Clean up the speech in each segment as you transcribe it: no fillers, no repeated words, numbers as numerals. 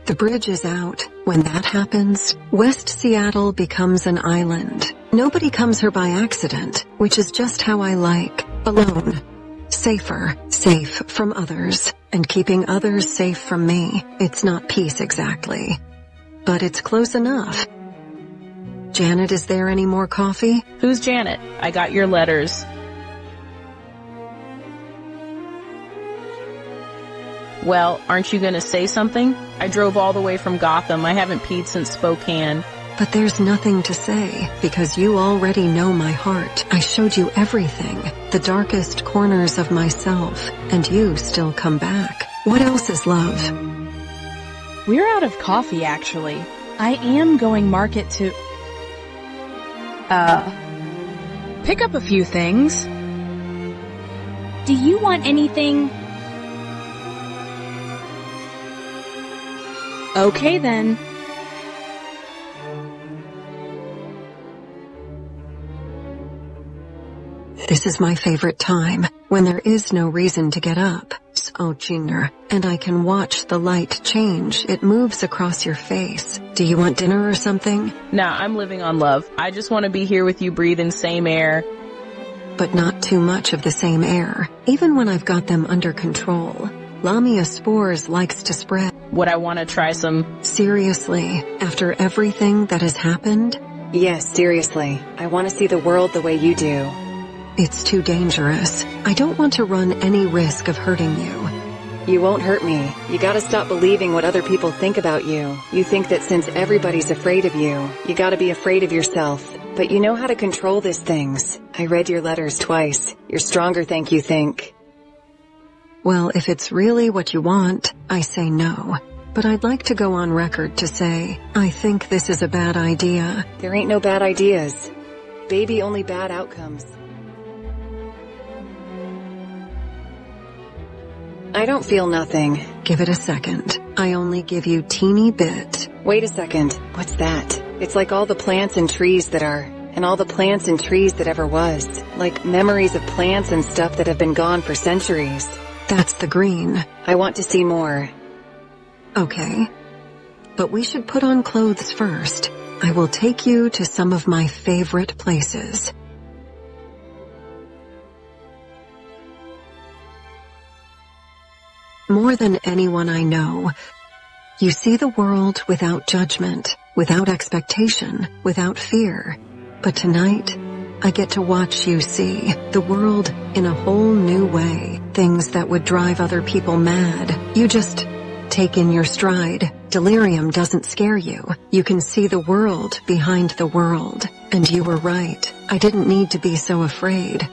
The bridge is out. When that happens, West Seattle becomes an island. Nobody comes here by accident, which is just how I like. Alone. Safer. Safe from others. And keeping others safe from me. It's not peace exactly. But it's close enough. Janet, is there any more coffee? Who's Janet? I got your letters. Well, aren't you gonna say something? I drove all the way from Gotham. I haven't peed since Spokane. But there's nothing to say, because you already know my heart. I showed you everything, the darkest corners of myself, and you still come back. What else is love? We're out of coffee, actually. I am going market to... pick up a few things. Do you want anything? Okay, then. This is my favorite time, when there is no reason to get up. Oh, Junior, and I can watch the light change. It moves across your face. Do you want dinner or something? Nah, I'm living on love. I just want to be here with you breathing same air. But not too much of the same air, even when I've got them under control. Lamia spores likes to spread. Would I want to try some? Seriously, after everything that has happened? Yes, seriously. I want to see the world the way you do. It's too dangerous. I don't want to run any risk of hurting you. You won't hurt me. You gotta stop believing what other people think about you. You think that since everybody's afraid of you, you gotta be afraid of yourself. But you know how to control these things. I read your letters twice. You're stronger than you think. Well, if it's really what you want, I say no. But I'd like to go on record to say, I think this is a bad idea. There ain't no bad ideas. Baby, only bad outcomes. I don't feel nothing. Give it a second. I only give you teeny bit. Wait a second. What's that? It's like all the plants and trees that are, and all the plants and trees that ever was. Like memories of plants and stuff that have been gone for centuries. That's the green. I want to see more. Okay. But we should put on clothes first. I will take you to some of my favorite places. More than anyone I know, you see the world without judgment, without expectation, without fear. But tonight, I get to watch you see the world in a whole new way. Things that would drive other people mad. You just take in your stride. Delirium doesn't scare you. You can see the world behind the world. And you were right. I didn't need to be so afraid.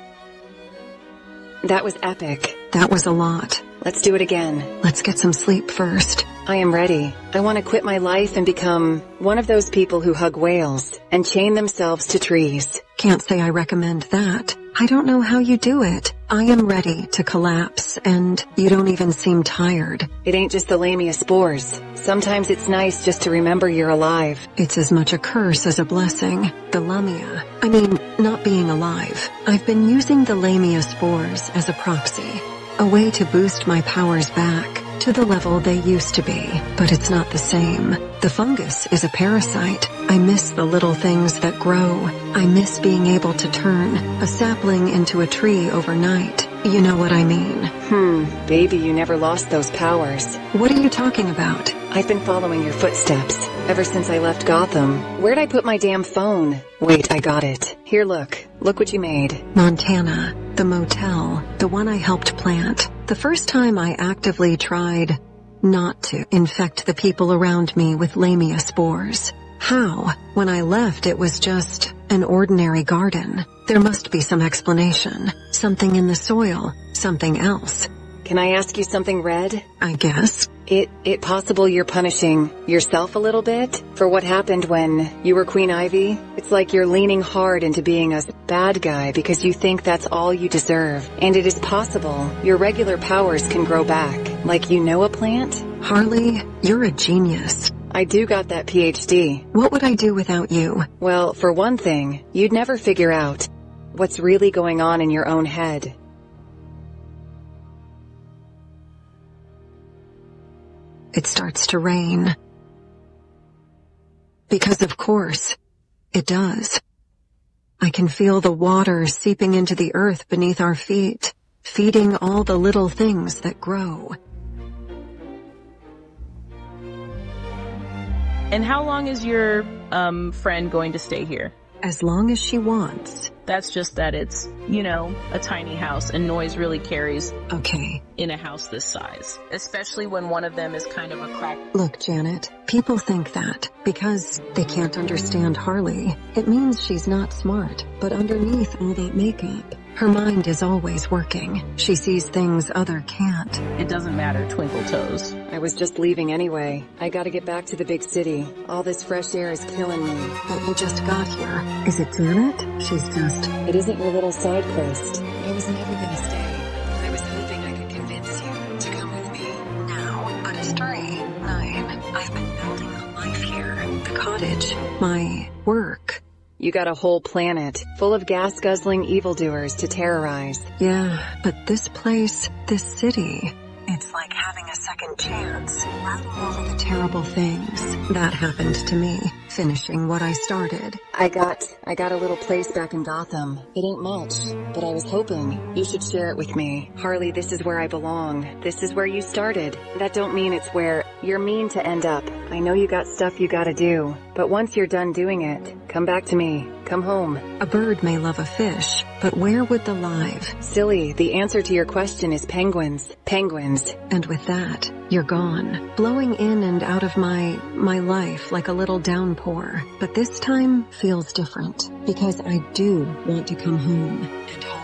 That was epic. That was a lot. Let's do it again. Let's get some sleep first. I am ready. I want to quit my life and become one of those people who hug whales and chain themselves to trees. Can't say I recommend that. I don't know how you do it. I am ready to collapse, and you don't even seem tired. It ain't just the lamia spores. Sometimes it's nice just to remember you're alive. It's as much a curse as a blessing. The lamia. I mean, not being alive. I've been using the lamia spores as a proxy. A way to boost my powers back to the level they used to be. But it's not the same. The fungus is a parasite. I miss the little things that grow. I miss being able to turn a sapling into a tree overnight. You know what I mean. Baby, you never lost those powers. What are you talking about? I've been following your footsteps ever since I left Gotham. Where'd I put my damn phone? Wait, I got it. Here, look. Look what you made. Montana. The motel. The one I helped plant. The first time I actively tried not to infect the people around me with lamia spores. How? When I left, it was just an ordinary garden. There must be some explanation. Something in the soil. Something else. Can I ask you something, Red? I guess. It possible you're punishing yourself a little bit for what happened when you were Queen Ivy? It's like you're leaning hard into being a bad guy because you think that's all you deserve. And it is possible your regular powers can grow back. Like you know a plant? Harley, you're a genius. I do got that PhD. What would I do without you? Well, for one thing, you'd never figure out what's really going on in your own head. it starts to rain. Because of course, it does. I can feel the water seeping into the earth beneath our feet, feeding all the little things that grow. And how long is your friend going to stay here? As long as she wants. That's just that it's, a tiny house, and noise really carries Okay. in a house this size, especially when one of them is kind of a crack. Look, Janet, people think that because they can't understand Harley, it means she's not smart. But underneath all that makeup, her mind is always working. She sees things other can't. It doesn't matter, twinkle toes. I was just leaving anyway. I gotta get back to the big city. All this fresh air is killing me. But we just got here. Is it Janet? She's just... It isn't your little side quest. I was never gonna stay. I was hoping I could convince you to come with me. Now, but it's 9. I've been building a life here. The cottage. My work. You got a whole planet full of gas-guzzling evildoers to terrorize. Yeah, but this place, this city, it's like having a second chance. Writing over the terrible things that happened to me, finishing what I started. I got a little place back in Gotham. It ain't much, but I was hoping you should share it with me. Harley, this is where I belong. This is where you started. That don't mean it's where you're mean to end up. I know you got stuff you gotta do, but once you're done doing it, come back to me. Come home. A bird may love a fish, but where would the live? Silly, the answer to your question is penguins. Penguins. And with that, you're gone, blowing in and out of my life like a little downpour. But this time feels different, because I do want to come home, and home